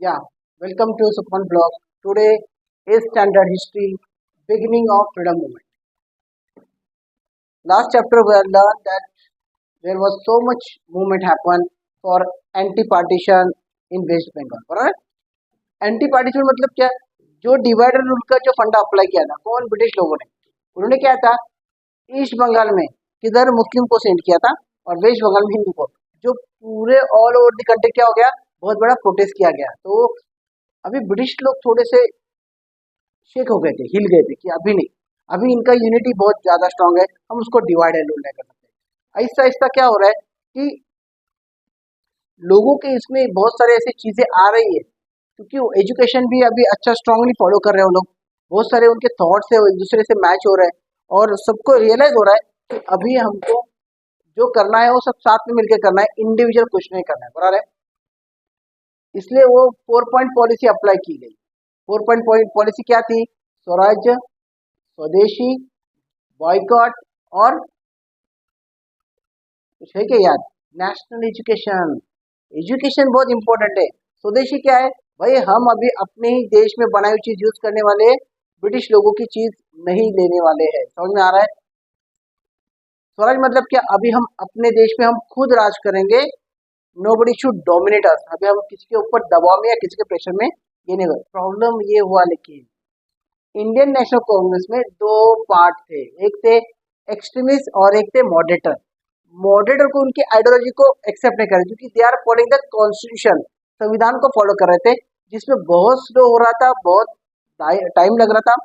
Yeah, welcome to Sukhman Blog. Today is Standard History, beginning of Freedom Movement. Last chapter we have learned that there was so much movement happen for anti-partition in West Bengal. बराबर? Anti partition मतलब क्या? जो divider rule का जो फंडा apply किया था कौन? ब्रिटिश लोगों ने। उन्होंने क्या था, ईस्ट बंगाल में किधर मुस्लिम को सेंड किया था और वेस्ट बंगाल में हिंदू को। जो पूरे ऑल ओवर द कंट्री क्या हो गया, बहुत बड़ा प्रोटेस्ट किया गया। तो अभी ब्रिटिश लोग थोड़े से शेक हो गए थे, हिल गए थे कि अभी नहीं, अभी इनका यूनिटी बहुत ज्यादा स्ट्रांग है, हम उसको डिवाइड एंड रूल नहीं कर सकते। आहिस्ता आहिस्ता क्या हो रहा है कि लोगों के इसमें बहुत सारे ऐसी चीजें आ रही है, क्योंकि एजुकेशन भी अभी अच्छा स्ट्रांगली फॉलो कर रहे हैं वो लोग। बहुत सारे उनके थॉट्स है वो एक दूसरे से मैच हो रहे हैं और सबको रियलाइज हो रहा है कि अभी हमको जो करना है वो सब साथ में मिलकर करना है, इंडिविजुअल कुछ नहीं करना है। बराबर है? इसलिए वो 4 पॉइंट पॉलिसी अप्लाई की गई। 4 पॉइंट पॉलिसी क्या थी? स्वराज्य, स्वदेशी, बॉयकॉट और कुछ है क्या याद? National education. एजुकेशन बहुत इंपॉर्टेंट है। स्वदेशी क्या है भाई? हम अभी अपने ही देश में बनाई हुई चीज यूज करने वाले हैं, ब्रिटिश लोगों की चीज नहीं लेने वाले हैं। समझ में आ रहा है? स्वराज मतलब क्या? अभी हम अपने देश में हम खुद राज करेंगे। नोबडी शुड डोमिनेट अस। अभी हम किसी के ऊपर दबाव में या किसी के प्रेशर में ये नहीं कर। प्रॉब्लम ये हुआ लेकिन इंडियन नेशनल कांग्रेस में दो पार्ट थे, एक थे एक्सट्रीमिस्ट और एक थे मॉडरेटर। मॉडरेटर को उनकी आइडियोलॉजी को एक्सेप्ट नहीं कर रहे, क्योंकि they are following the constitution, संविधान को फॉलो कर रहे थे, जिसमें बहुत स्लो हो रहा था, बहुत टाइम लग रहा था।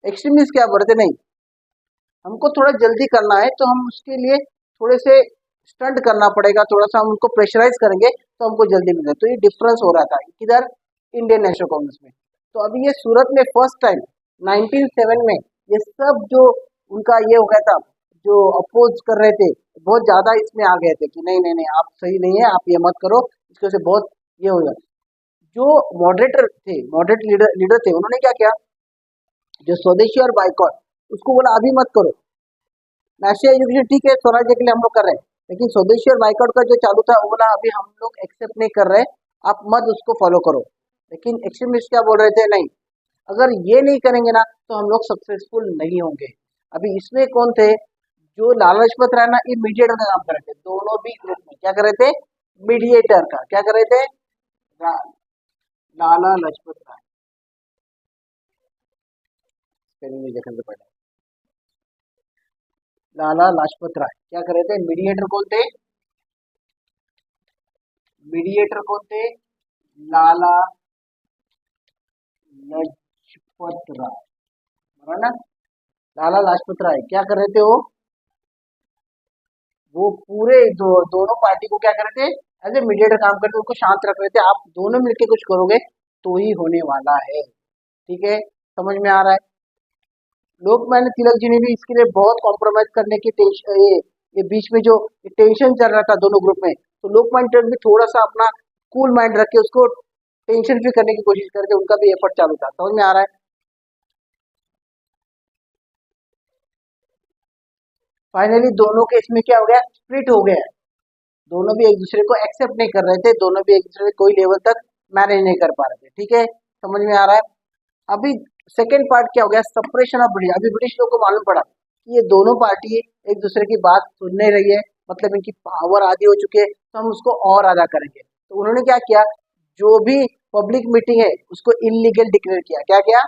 एक्सट्रीमिस्ट क्या बोल रहे थे, नहीं हमको थोड़ा जल्दी करना है तो हम उसके लिए थोड़े से स्टंट करना पड़ेगा, थोड़ा सा हम उनको प्रेशराइज करेंगे तो हमको जल्दी मिलेगा। तो ये डिफरेंस हो रहा था किधर? इंडियन नेशनल कांग्रेस में। तो अभी ये सूरत में फर्स्ट टाइम 1907 में ये सब जो उनका ये हो गया था, जो अपोज कर रहे थे बहुत ज्यादा इसमें आ गए थे कि नहीं नहीं नहीं आप सही नहीं है, आप ये मत करो, इसकी वजह से बहुत ये हो गया। जो मॉडरेटर थे, मॉडरेट लीडर लीडर थे, उन्होंने क्या किया, जो स्वदेशी और बाइकॉट, उसको बोला अभी मत करो। नेशनल एजुकेशन ठीक है, स्वराज्य के लिए हम लोग कर रहे हैं, लेकिन स्वदेशी और बाइकआउट का जो चालू था वो बोला अभी हम लोग एक्सेप्ट नहीं कर रहे, आप मत उसको फॉलो करो। लेकिन एक्सट्रीमिस्ट क्या बोल रहे थे, नहीं अगर ये नहीं करेंगे ना तो हम लोग सक्सेसफुल नहीं होंगे। अभी इसमें कौन थे? जो लाला लाजपत राय ना, ये मीडिएटर का काम कर रहे थे। दोनों भी ग्रुप में क्या कर रहे थे? मीडिएटर का क्या कर रहे थे? लाला लाजपत राय, स्पेलिंग में देखने से पहले लाला लाजपत राय क्या कर रहे थे? मीडिएटर कौन थे? मीडिएटर कौन थे? लाला लाजपत राय, बराबर ना? लाला लाजपत राय क्या कर रहे थे? वो पूरे दोनों पार्टी को क्या कर रहे थे? एज ए मीडिएटर काम करते, उनको शांत रख रहे थे। आप दोनों मिलके कुछ करोगे तो ही होने वाला है। ठीक है, समझ में आ रहा है? लोकमान्य तिलक जी ने भी इसके लिए बहुत कॉम्प्रोमाइज करने की ये बीच में जो टेंशन चल रहा था दोनों ग्रुप में, तो लोकमान्य तिलक भी थोड़ा सा अपना कूल माइंड रख के उसको टेंशन फ्री करने की कोशिश करते, उनका भी एफर्ट चालू था। समझ में आ रहा है? फाइनली दोनों के इसमें क्या हो गया, स्प्लिट हो गया। दोनों भी एक दूसरे को एक्सेप्ट नहीं कर रहे थे, दोनों भी एक दूसरे कोई लेवल तक मैनेज नहीं कर पा रहे थे। ठीक है, समझ में आ रहा है? अभी सेकेंड पार्ट क्या हो गया, सेपरेशन ऑफ ब्रिटिश। अभी ब्रिटिश लोग को मालूम पड़ा कि ये दोनों पार्टी एक दूसरे की बात सुन नहीं रही है, मतलब इनकी पावर आधी हो चुकी है, तो हम उसको और आधा करेंगे। तो उन्होंने क्या किया, जो भी पब्लिक मीटिंग है उसको इलीगल डिक्लेयर किया। क्या किया?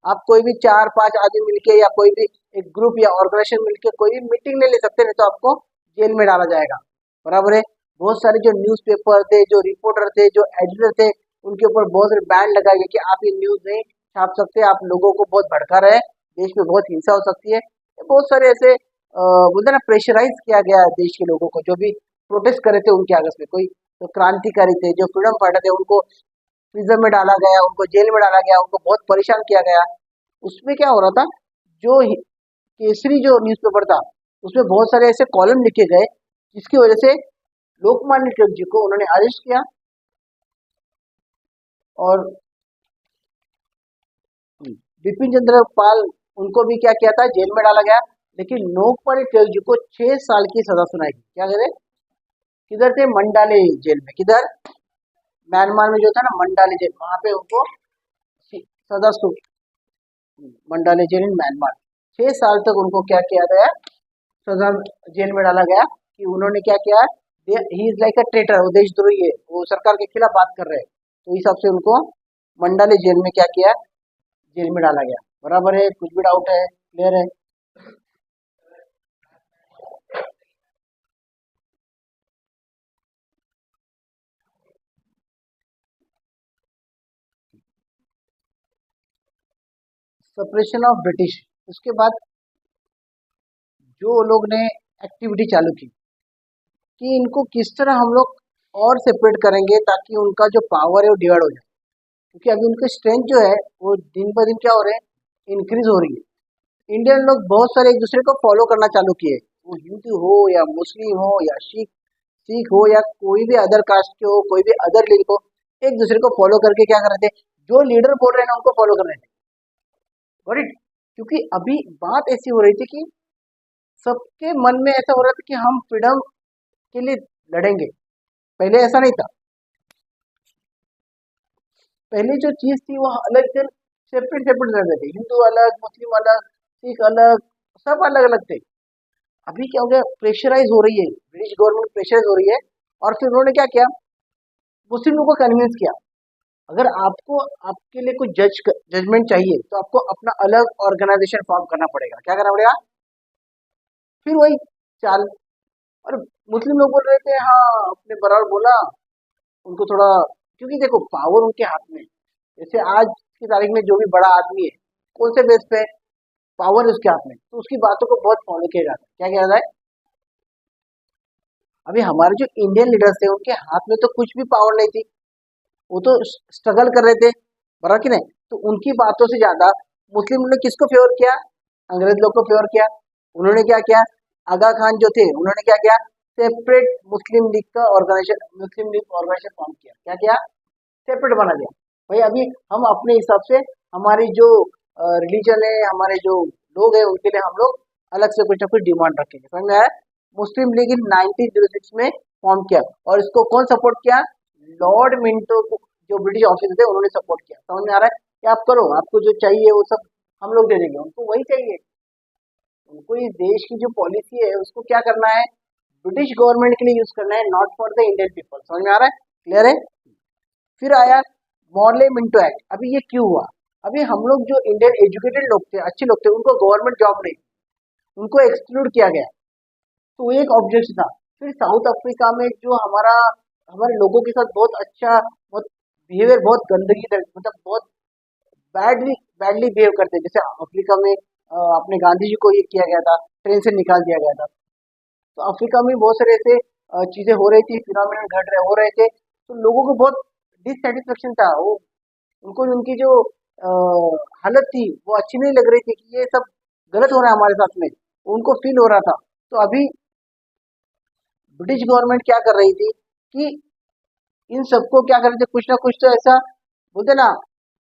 आप कोई भी 4-5 आदमी मिलके या कोई भी एक ग्रुप या ऑर्गेनाइजेशन मिलके कोई भी मीटिंग नहीं ले सकते, नहीं तो आपको जेल में डाला जाएगा। बराबर है? बहुत सारे जो न्यूज़पेपर थे, जो रिपोर्टर थे, जो एडिटर थे, उनके ऊपर बहुत सारे बैन लगाए गए कि आप ये न्यूज नहीं छाप सकते, आप लोगों को बहुत भड़का रहे हैं, देश में बहुत हिंसा हो सकती है। बहुत सारे ऐसे बोलते हैं ना, प्रेशराइज किया गया है देश के लोगों को, जो भी प्रोटेस्ट करे थे उनके आगस में। कोई तो क्रांतिकारी थे, जो फ्रीडम फाइटर थे, उनको प्रिजन में डाला गया, उनको जेल में डाला गया, उनको बहुत परेशान किया गया। उसमें क्या हो रहा था, जो केसरी जो न्यूज़पेपर था उसमें बहुत सारे ऐसे कॉलम लिखे गए जिसकी वजह से लोकमान्य तिलक जी को उन्होंने अरेस्ट किया और बिपिन चंद्र पाल उनको भी क्या किया था, जेल में डाला गया। लेकिन लोकमान्य तिलक जी को 6 साल की सजा सुनाई गई। क्या करे? किधर थे? मंडाले जेल में। किधर? म्यांमार में जो था ना मंडाले जेल, वहां पे उनको सदा मंडाले जेल इन म्यांमार 6 साल तक उनको क्या किया गया, सजा जेल में डाला गया कि उन्होंने क्या किया, he is like a traitor, वो देशद्रोही है, वो सरकार के खिलाफ बात कर रहे हैं, तो इस हिसाब से उनको मंडाले जेल में क्या किया, जेल में डाला गया। बराबर है, कुछ भी डाउट है, क्लियर है? सप्रेशन ऑफ ब्रिटिश, उसके बाद जो लोग ने एक्टिविटी चालू की कि इनको किस तरह हम लोग और सेपरेट करेंगे ताकि उनका जो पावर है वो डिवाइड हो जाए, क्योंकि अभी उनकी स्ट्रेंथ जो है वो दिन ब दिन क्या हो रहे हैं, इंक्रीज हो रही है। इंडियन लोग बहुत सारे एक दूसरे को फॉलो करना चालू किए, वो हिंदू हो या मुस्लिम हो या सिख सिख हो या कोई भी अदर कास्ट के हो, कोई भी अदर लीग हो, एक दूसरे को फॉलो करके क्या कर रहे थे, जो लीडर बोल रहे हैं ना उनको फॉलो कर रहे थे। Got it? क्योंकि अभी बात ऐसी हो रही थी कि सबके मन में ऐसा हो रहा था कि हम फ्रीडम के लिए लड़ेंगे। पहले ऐसा नहीं था, पहले जो चीज थी वो अलग थे, सेपरेट सेपरेट रहते थे, हिंदू अलग, मुस्लिम अलग, सिख अलग, सब अलग अलग थे। अभी क्या हो गया, प्रेशराइज हो रही है, ब्रिटिश गवर्नमेंट प्रेशराइज हो रही है, और फिर उन्होंने क्या किया, मुस्लिम लोगों को कन्विंस किया, अगर आपको आपके लिए कुछ जजमेंट चाहिए तो आपको अपना अलग ऑर्गेनाइजेशन फॉर्म करना पड़ेगा। क्या करना पड़ेगा? फिर वही चाल। और मुस्लिम लोग बोल रहे थे हाँ, अपने बराबर बोला, उनको थोड़ा, क्योंकि देखो पावर उनके हाथ में है। जैसे आज की तारीख में जो भी बड़ा आदमी है, कौन से बेस पे, पावर उसके हाथ में, तो उसकी बातों को बहुत फॉलो किया जाता है। क्या किया जाता है? अभी हमारे जो इंडियन लीडर्स थे उनके हाथ में तो कुछ भी पावर नहीं थी, वो तो स्ट्रगल कर रहे थे, बराबर कि नहीं? तो उनकी बातों से ज्यादा मुस्लिम ने किसको फेवर किया, अंग्रेज लोग को फेवर किया। उन्होंने क्या किया, आगा खान जो थे उन्होंने क्या किया, सेपरेट मुस्लिम लीग का ऑर्गेनाइजेशन, मुस्लिम लीग ऑर्गेनाइजेशन फॉर्म किया। क्या किया? सेपरेट बना दिया। भाई अभी हम अपने हिसाब से हमारी जो रिलीजन है, हमारे जो लोग हैं उनके लिए हम लोग अलग से कुछ ना कुछ डिमांड रखेंगे, समझ में आया? मुस्लिम लीग इन 1906 में फॉर्म किया, और इसको कौन सपोर्ट किया, लॉर्ड मिंटो को, जो ब्रिटिश ऑफिसर थे उन्होंने सपोर्ट किया। समझ में आ रहा है कि आप करो, आपको जो चाहिए वो सब हम लोग दे देंगे, उनको वही चाहिए, उनको इस देश की जो पॉलिसी है उसको क्या करना है, ब्रिटिश गवर्नमेंट के लिए यूज करना है, not for the Indian people. समझ में आ रहा है? क्लियर है? फिर आया मॉर्ले मिंटो एक्ट। अभी ये क्यों हुआ, अभी हम लोग जो इंडियन एजुकेटेड लोग थे, अच्छे लोग थे, उनको गवर्नमेंट जॉब नहीं, उनको एक्सक्लूड किया गया, तो वो एक ऑब्जेक्शन था। फिर साउथ अफ्रीका में जो हमारा, हमारे लोगों के साथ बहुत अच्छा, बहुत बिहेवियर, बहुत गंदगी मतलब बहुत बैडली बैडली बिहेव करते हैं। जैसे अफ्रीका में अपने गांधी जी को ये किया गया था, ट्रेन से निकाल दिया गया था। तो अफ्रीका में बहुत सारे ऐसे चीजें हो रही थी, फिनोमिनन घट रहे हो रहे थे, तो लोगों को बहुत डिससेटिस्फेक्शन था, वो उनको उनकी जो हालत थी वो अच्छी नहीं लग रही थी कि ये सब गलत हो रहा है हमारे साथ में, उनको फील हो रहा था। तो अभी ब्रिटिश गवर्नमेंट क्या कर रही थी कि इन सबको क्या कर रहे थे, कुछ ना कुछ तो ऐसा बोलते ना,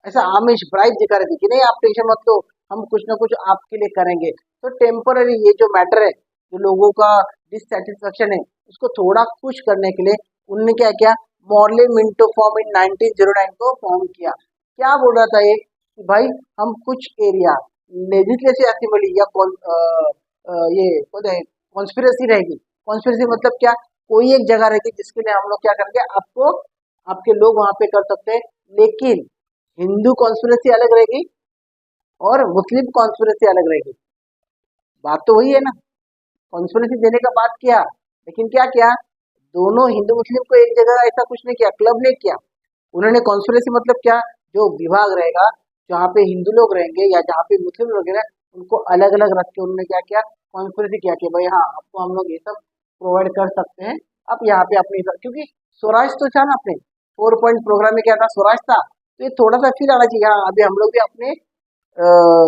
ऐसा आमिष ब्राइब दिखा रहे थे कि नहीं आप टेंशन मत लो, हम कुछ ना कुछ आपके लिए करेंगे। तो टेम्पररी ये जो मैटर है, जो लोगों का डिससेटिस्फेक्शन है, उसको थोड़ा खुश करने के लिए उन्होंने क्या किया, मॉर्ले मिंटो फॉर्म इन 1909 को फॉर्म किया। क्या बोल रहा था ये कि भाई हम कुछ एरिया लेजिस्लेटिव असेंबली या ये कॉन्स्पिरेसी रहेगी। कॉन्स्पिरेसी मतलब क्या, कोई एक जगह रहेगी जिसके लिए हम लोग क्या करेंगे, आपको आपके लोग वहां पे कर सकते हैं, लेकिन हिंदू कॉन्स्पिरेसी अलग रहेगी और मुस्लिम कॉन्स्पिरेसी अलग रहेगी। बात तो वही है ना, कॉन्स्पिरेसी देने का बात किया, लेकिन क्या किया, दोनों हिंदू मुस्लिम को एक जगह ऐसा कुछ नहीं किया, क्लब नहीं किया। उन्होंने कॉन्स्पिरेसी मतलब क्या, जो विभाग रहेगा, जहाँ पे हिंदू लोग रहेंगे या जहाँ पे मुस्लिम लोग रहेंगे, उनको अलग अलग रख के उन्होंने क्या किया, कॉन्स्पिरेसी किया कि भाई हाँ आपको हम लोग ये सब प्रोवाइड कर सकते हैं। आप यहाँ पे अपने, क्योंकि स्वराज तो था ना, अपने 4 पॉइंट प्रोग्राम में क्या था, स्वराज था, तो ये थोड़ा सा फील आना चाहिए, हाँ अभी हम लोग भी अपने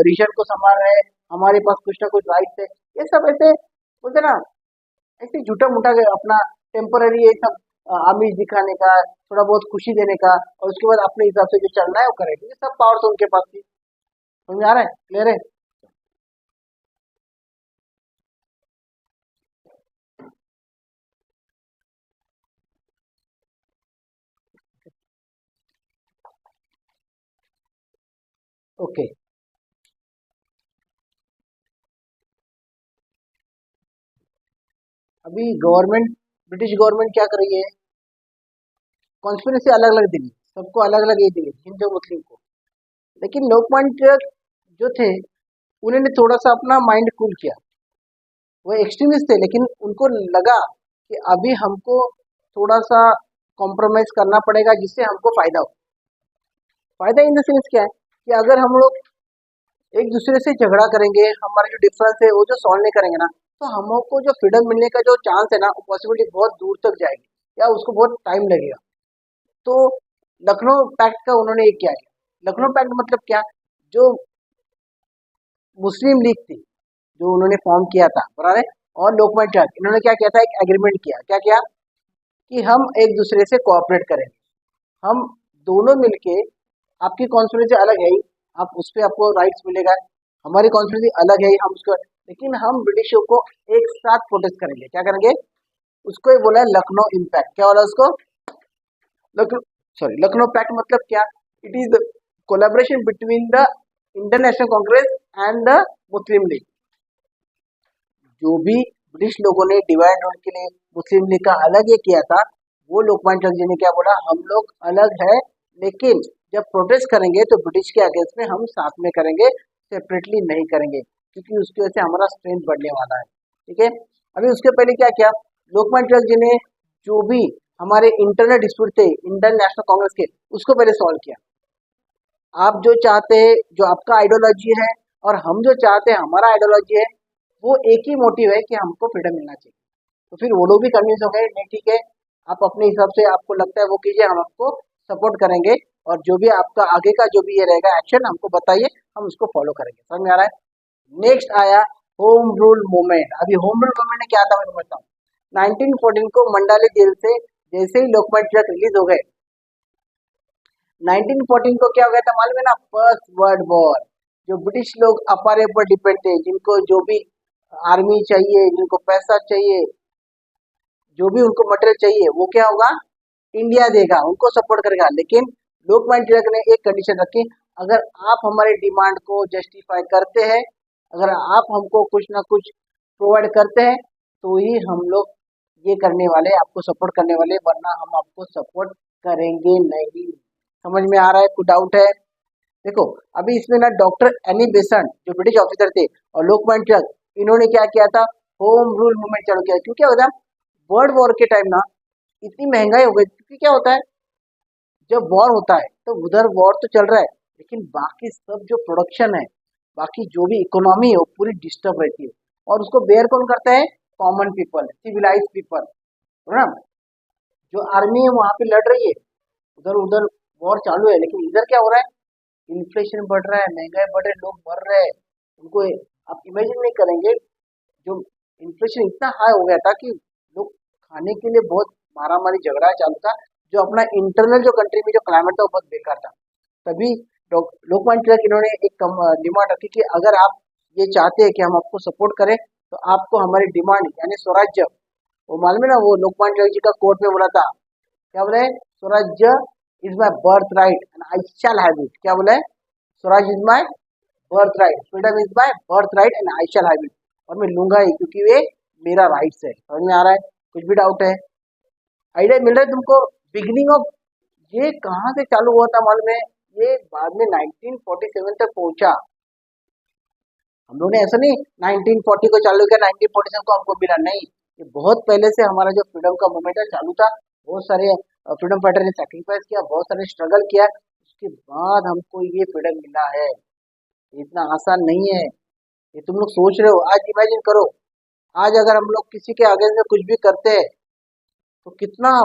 रीजन को संभाल रहे हैं, हमारे पास कुछ ना कुछ राइट है। ये सब ऐसे बोलते ना, ऐसे झूठा मूठा अपना टेम्पररी ये सब आमिष दिखाने का, थोड़ा बहुत खुशी देने का, और उसके बाद अपने हिसाब से जो चलना है वो करे, क्योंकि सब पावर तो उनके पास थी। समझ आ रहा है? क्लियर है? ओके, अभी गवर्नमेंट, ब्रिटिश गवर्नमेंट क्या कर रही है, कॉन्स्पिरेसी अलग अलग दी, सबको अलग अलग ये दी, हिंदू मुस्लिम को। लेकिन लोकमान्य तिलक जो थे, उन्होंने थोड़ा सा अपना माइंड कूल किया। वो एक्सट्रीमिस्ट थे, लेकिन उनको लगा कि अभी हमको थोड़ा सा कॉम्प्रोमाइज करना पड़ेगा जिससे हमको फायदा हो। फायदा इन द सेंस क्या है कि अगर हम लोग एक दूसरे से झगड़ा करेंगे, हमारा जो डिफरेंस है वो जो सॉल्व नहीं करेंगे ना, तो हमको जो फ्रीडम मिलने का जो चांस है ना, वो पॉसिबिलिटी बहुत दूर तक जाएगी या उसको बहुत टाइम लगेगा। तो लखनऊ पैक्ट का उन्होंने एक क्या किया, लखनऊ पैक्ट मतलब क्या, जो मुस्लिम लीग थी जो उन्होंने फॉर्म किया था, बराबर है, और लोकमान्य तिलक इन्होंने क्या किया था, एक एग्रीमेंट किया, क्या किया कि हम एक दूसरे से कोऑपरेट करेंगे, हम दोनों मिलके, आपकी कॉन्स्टिट्यूंसी अलग है ही, आप उस पर आपको राइट्स मिलेगा, हमारी कॉन्स्टिट्यूंसी अलग है ही, हम उसको, लेकिन हम ब्रिटिशों को एक साथ प्रोटेस्ट करेंगे, क्या करेंगे, उसको ही बोला है लखनऊ इम्पैक्ट। क्या बोला उसको, लखनऊ, सॉरी, लखनऊ पैक्ट मतलब क्या, it is the collaboration between the Indian national Congress and the Muslim league. जो भी ब्रिटिश लोगों ने डिवाइड होने के लिए मुस्लिम लीग का अलग ये किया था, वो लोकमान्य तिलक जी ने क्या बोला, हम लोग अलग है, लेकिन जब प्रोटेस्ट करेंगे तो ब्रिटिश के अगेंस्ट में हम साथ में करेंगे, सेपरेटली नहीं करेंगे, क्योंकि उसकी वजह से हमारा स्ट्रेंथ बढ़ने वाला है। ठीक है, अभी उसके पहले क्या किया, लोकमान्य तिलक जी ने जो भी हमारे इंटरनल डिस्प्यूट थे इंडियन नेशनल कांग्रेस के, उसको पहले सॉल्व किया। आप जो चाहते हैं, जो आपका आइडियोलॉजी है, और हम जो चाहते हैं हमारा आइडियोलॉजी है, वो एक ही मोटिव है कि हमको फ्रीडम मिलना चाहिए। तो फिर वो लोग भी कन्विंस हो गए, नहीं ठीक है, आप अपने हिसाब से आपको लगता है वो कीजिए, हम आपको सपोर्ट करेंगे, और जो भी आपका आगे का जो भी ये रहेगा एक्शन हमको बताइए, हम उसको फॉलो करेंगे। समझ में आ रहा है। नेक्स्ट आया होम रूल मूवमेंट। अभी होम रूल मूवमेंट में क्या था, मैं बताऊँ। 1914 को मंडाली जेल से जैसे ही लोकमान्य तिलक रिलीज हो गए, 1914 को क्या हो गया था मालूम है ना, फर्स्ट वर्ल्ड वॉर। जो ब्रिटिश लोग अपारे पर डिपेंड थे, जिनको जो भी आर्मी चाहिए, जिनको पैसा चाहिए, जो भी उनको मटेरियल चाहिए, वो क्या होगा, इंडिया देगा, उनको सपोर्ट करेगा। लेकिन लोकमान्य तिलक ने एक कंडीशन रखी, अगर आप हमारे डिमांड को जस्टिफाई करते हैं, अगर आप हमको कुछ ना कुछ प्रोवाइड करते हैं, तो ही हम लोग ये करने वाले, आपको सपोर्ट करने वाले, वरना हम आपको सपोर्ट करेंगे नहीं। समझ में आ रहा है, कुछ डाउट है। देखो, अभी इसमें ना डॉक्टर एनी बेसेंट जो ब्रिटिश ऑफिसर थे, और लोकमान्य तिलक, इन्होंने क्या किया था, होम रूल मूवमेंट चालू किया। क्यों, क्या होता है, वर्ल्ड वॉर के टाइम ना इतनी महंगाई हो गई, क्योंकि क्या होता है, जब वॉर होता है तो उधर वॉर तो चल रहा है, लेकिन बाकी सब जो प्रोडक्शन है, बाकी जो भी इकोनॉमी है, वो पूरी डिस्टर्ब रहती है, और उसको बेयर कौन करता है, कॉमन पीपल, सिविलाइज पीपल, है ना। जो आर्मी है वहां पे लड़ रही है, उधर उधर वॉर चालू है, लेकिन इधर क्या हो रहा है, इन्फ्लेशन बढ़ रहा है, महंगाई बढ़ रही है, लोग मर रहे हैं। उनको आप इमेजिन नहीं करेंगे, जो इन्फ्लेशन इतना हाई हो गया था कि लोग खाने के लिए बहुत मारामारी झगड़ा चालू था, जो अपना इंटरनल जो कंट्री में जो क्लाइमेट था वो बहुत बेकार था। तभी लोकमान्य तिलक इन्होंने एक डिमांड रखी कि अगर आप ये चाहते हैं कि हम आपको सपोर्ट करें, तो आपको हमारी डिमांड यानी स्वराज्य, वो मालूम है ना, वो लोकमान्य तिलक जी का कोर्ट में बोला था, क्या बोले, स्वराज्य is my birth right and I shall have it. क्या बोले, Swaraj is my birth right, freedom is my birth right and I shall have it, और मैं लूंगा ही, क्योंकि ये मेरा राइट्स है। समझ में आ रहा है, कुछ भी डाउट है, आइडिया मिल रहा है तुमको। बिगिनिंग ऑफ ये कहाँ से चालू हुआ था मालूम है, ये बाद में 1947 तक पहुंचा। हम लोगों ने ऐसा नहीं 1940 को चालू किया, 1947 को हमको मिला, नहीं, ये बहुत पहले से हमारा जो फ्रीडम का मूवमेंट है चालू था। बहुत सारे फ्रीडम फाइटर ने सेक्रीफाइस किया, बहुत सारे स्ट्रगल किया, उसके बाद हमको ये फ्रीडम मिला है। इतना आसान नहीं है, ये तुम लोग सोच रहे हो। आज इमेजिन करो, आज अगर हम लोग किसी के आगे से कुछ भी करते हैं, तो कितना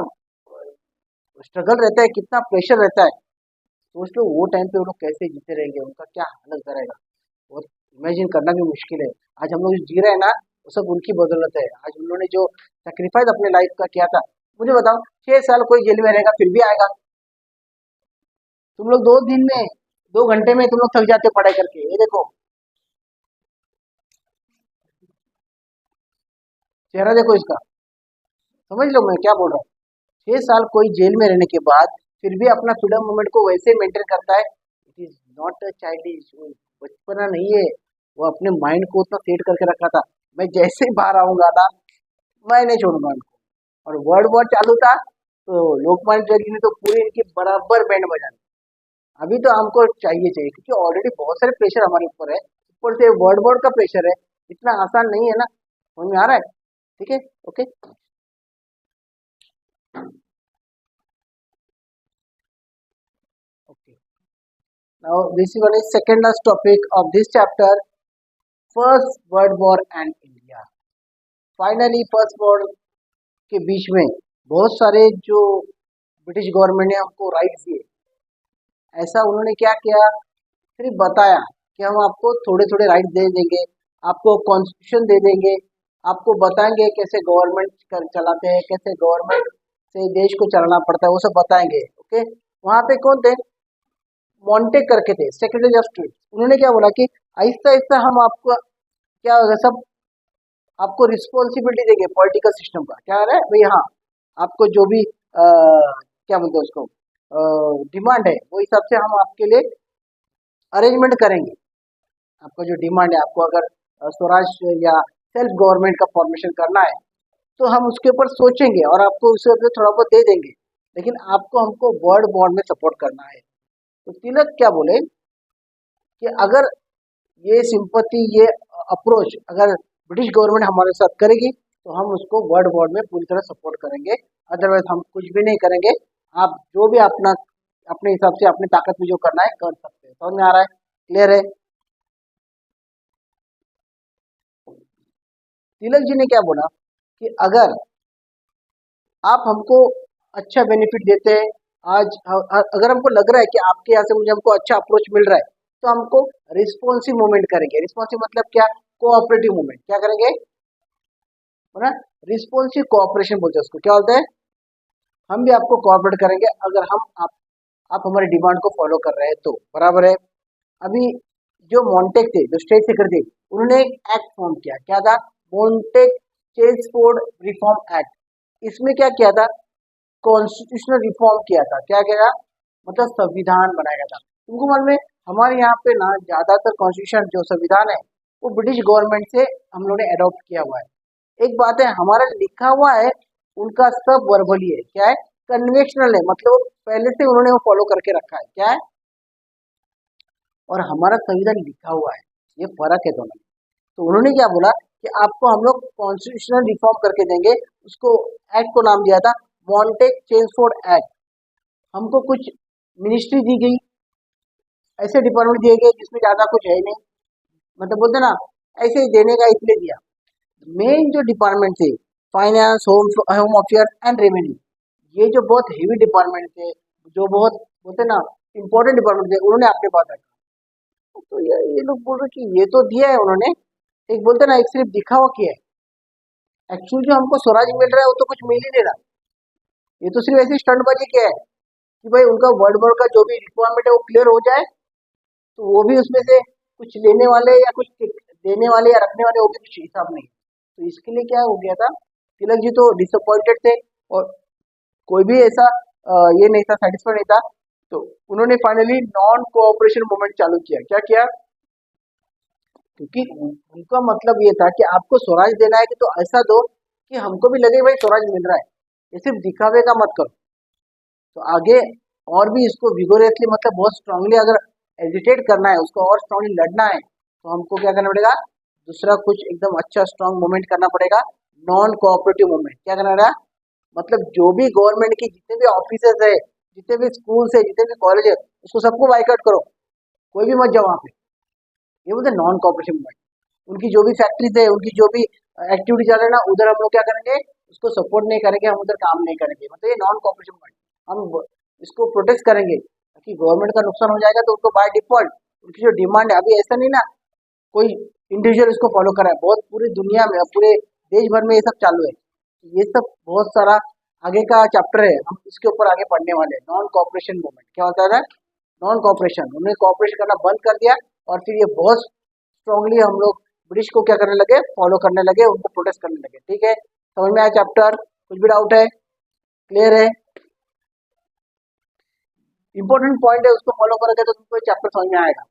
स्ट्रगल रहता है, कितना प्रेशर रहता है। सोच लो वो टाइम पे वो लोग कैसे जीते रहेंगे, उनका क्या हालत रहेगा, और इमेजिन करना भी मुश्किल है। आज हम लोग जो जी रहे हैं ना, वो सब उनकी बदौलत है। आज उन्होंने जो सेक्रीफाइस अपने लाइफ का किया था। मुझे बताओ, 6 साल कोई जेल में रहेगा फिर भी आएगा। तुम लोग 2 दिन में, 2 घंटे में तुम लोग थक जाते हो पढ़ाई करके, ये देखो चेहरा देखो इसका, समझ लो मैं क्या बोल रहा हूँ। 6 साल कोई जेल में रहने के बाद फिर भी अपना फ्रीडम मूवमेंट को वैसे मेंटेन करता है, it is not a childish, वो बचपना नहीं है। वो अपने माइंड को उतना सेट करके रखा था, मैं जैसे ही बाहर आऊंगा ना, मैं नहीं छोड़ूंगा उनको। और वर्ल्ड वॉर चालू था तो लोकमान्य तिलक जी ने तो पूरी इनकी बराबर बैंड बजा दी। अभी तो हमको चाहिए चाहिए, क्योंकि ऑलरेडी बहुत सारे प्रेशर हमारे ऊपर है, ऊपर से वर्ल्ड वॉर का प्रेशर है। इतना आसान नहीं है ना, समझ में आ रहा है? ठीक है, okay. Okay, now this is one is second last topic of this chapter, first world war and India. Finally first war के बीच में बहुत सारे जो ब्रिटिश गवर्नमेंट ने हमको राइट्स दिए, ऐसा उन्होंने क्या किया, सिर्फ बताया कि हम आपको थोड़े थोड़े राइट्स दे देंगे, आपको कॉन्स्टिट्यूशन दे देंगे, आपको बताएंगे कैसे गवर्नमेंट चलाते हैं, कैसे गवर्नमेंट से देश को चलाना पड़ता है, वो सब बताएंगे। ओके, वहाँ पे कौन थे, मॉन्टेक करके थे, सेक्रेटरी ऑफ स्टेट। उन्होंने क्या बोला कि आहिस्ता आहिस्ता हम आपको क्या होगा, सब आपको रिस्पॉन्सिबिलिटी देंगे पॉलिटिकल सिस्टम का। क्या है भाई, हाँ, आपको जो भी क्या बोलते हैं उसको, डिमांड है, वो हिसाब से हम आपके लिए अरेंजमेंट करेंगे। आपका जो डिमांड है, आपको अगर स्वराज या सेल्फ गवर्नमेंट का फॉर्मेशन करना है, तो हम उसके ऊपर सोचेंगे और आपको उसके ऊपर थोड़ा बहुत दे देंगे, लेकिन आपको हमको वर्ल्ड वॉर में सपोर्ट करना है। तो तिलक क्या बोले कि अगर ये सिंपति, ये अप्रोच अगर ब्रिटिश गवर्नमेंट हमारे साथ करेगी, तो हम उसको वर्ल्ड वॉर में पूरी तरह सपोर्ट करेंगे, अदरवाइज हम कुछ भी नहीं करेंगे। आप जो भी अपना अपने हिसाब से अपनी ताकत में जो करना है कर सकते हैं। समझ में आ रहा है? क्लियर है? तिलक जी ने क्या बोला कि अगर आप हमको अच्छा बेनिफिट देते हैं, आज अगर हमको लग रहा है कि आपके यहाँ से मुझे हमको अच्छा अप्रोच मिल रहा है, तो हमको रिस्पॉन्सिव मूवमेंट करेंगे। रिस्पॉन्सिव मतलब क्या, कोऑपरेटिव मूवमेंट। क्या करेंगे, है ना, रिस्पॉन्सिव कोऑपरेशन बोलते हैं उसको। क्या बोलते हैं, हम भी आपको कोऑपरेट करेंगे अगर हम आप हमारी डिमांड को फॉलो कर रहे हैं तो। बराबर है? अभी जो मॉन्टेक थे, जो स्टेट सेक्रेटरी, उन्होंने एक एक्ट फॉर्म किया। क्या था, मॉन्टेक चेल्सफोर्ड रिफॉर्म एक्ट। इसमें क्या किया था, कॉन्स्टिट्यूशनल रिफॉर्म किया था। क्या किया, मतलब संविधान बनाया था। तुमको मालूम है, हमारे यहाँ पे ना ज्यादातर कॉन्स्टिट्यूशन जो संविधान है, वो ब्रिटिश गवर्नमेंट से हम लोगों ने अडॉप्ट किया हुआ है। एक बात है, हमारा लिखा हुआ है, उनका सब वर्बली है। क्या है, कन्वेंशनल है, मतलब पहले से उन्होंने वो फॉलो करके रखा है। क्या है, और हमारा संविधान लिखा हुआ है, ये फर्क है दोनों में। तो उन्होंने क्या बोला कि आपको हम लोग कॉन्स्टिट्यूशनल रिफॉर्म करके देंगे। उसको एक्ट को नाम दिया था मॉन्टेक चेल्सफोर्ड एक्ट। हमको कुछ मिनिस्ट्री दी गई, ऐसे डिपार्टमेंट दिए गए जिसमें ज्यादा कुछ है नहीं, मतलब बोलते ना, ऐसे ही देने का इसलिए दिया। मेन जो डिपार्टमेंट थे, finance, home affair and revenue, ये जो बहुत हेवी डिपार्टमेंट थे, जो बहुत बोलते ना इंपॉर्टेंट डिपार्टमेंट थे, उन्होंने अपने पास रखा। तो ये लोग बोल रहे कि ये तो दिया है उन्होंने, एक बोलते ना एक सिर्फ दिखावा किया है। एक्चुअली जो हमको स्वराज मिल रहा है वो तो कुछ मिल ही नहीं रहा, ये तो सिर्फ ऐसी स्टंटबाजी किया है कि भाई उनका वर्ल्ड वॉर का जो भी रिक्वायरमेंट है वो क्लियर हो जाए, तो वो भी उसमें से कुछ लेने वाले या कुछ देने वाले या रखने वाले, वो भी कुछ हिसाब नहीं। तो इसके लिए क्या हो गया था, तिलक जी तो डिसअपॉइंटेड थे, और कोई भी ऐसा ये नहीं था, सेटिस्फाइड नहीं था। तो उन्होंने फाइनली नॉन कोऑपरेशन मूवमेंट चालू किया। क्या किया, क्योंकि उनका मतलब ये था कि आपको स्वराज देना है कि तो ऐसा दो कि हमको भी लगे भाई स्वराज मिल रहा है, ये सिर्फ दिखावे का मत करो। तो आगे और भी इसको विगोरियसली, मतलब बहुत स्ट्रांगली अगर एजिटेट करना है, उसको और स्ट्रांगली लड़ना है, तो हमको क्या करना पड़ेगा, दूसरा कुछ एकदम अच्छा स्ट्रांग मूवमेंट करना पड़ेगा, नॉन कोऑपरेटिव मूवमेंट। क्या करना पड़ेगा, मतलब जो भी गवर्नमेंट की जितने भी ऑफिसेज है, जितने भी स्कूल्स है, जितने भी कॉलेज है, उसको सबको बाइकआउट करो, कोई भी मत जाओ वहाँ पे। ये बोलते नॉन कोऑपरेशन मूवमेंट। उनकी जो भी फैक्ट्रीज है, उनकी जो भी एक्टिविटी चल रही है ना, उधर हम लोग क्या करेंगे, उसको सपोर्ट नहीं करेंगे, हम उधर काम नहीं करेंगे। मतलब ये नॉन कोऑपरेशन मूवमेंट, हम इसको प्रोटेस्ट करेंगे, ताकि गवर्नमेंट का नुकसान हो जाएगा तो उनको बाय डिफॉल्ट उनकी जो डिमांड है, अभी ऐसा नहीं ना कोई इंडिविजुअल इसको फॉलो कर रहा है, बहुत पूरी दुनिया में, पूरे देश भर में ये सब चालू है। ये सब बहुत सारा आगे का चैप्टर है, हम इसके ऊपर आगे पढ़ने वाले हैं। नॉन कोऑपरेशन मूवमेंट क्या होता है, नॉन कोऑपरेशन, उन्होंने कोऑपरेशन करना बंद कर दिया, और फिर ये बहुत स्ट्रांगली हम लोग ब्रिटिश को क्या करने लगे, फॉलो करने लगे, उनको प्रोटेस्ट करने लगे। ठीक है, समझ में आया चैप्टर, कुछ भी डाउट है, क्लियर है? इंपॉर्टेंट पॉइंट है, उसको फॉलो करोगे तो तुमको चैप्टर समझ में आएगा।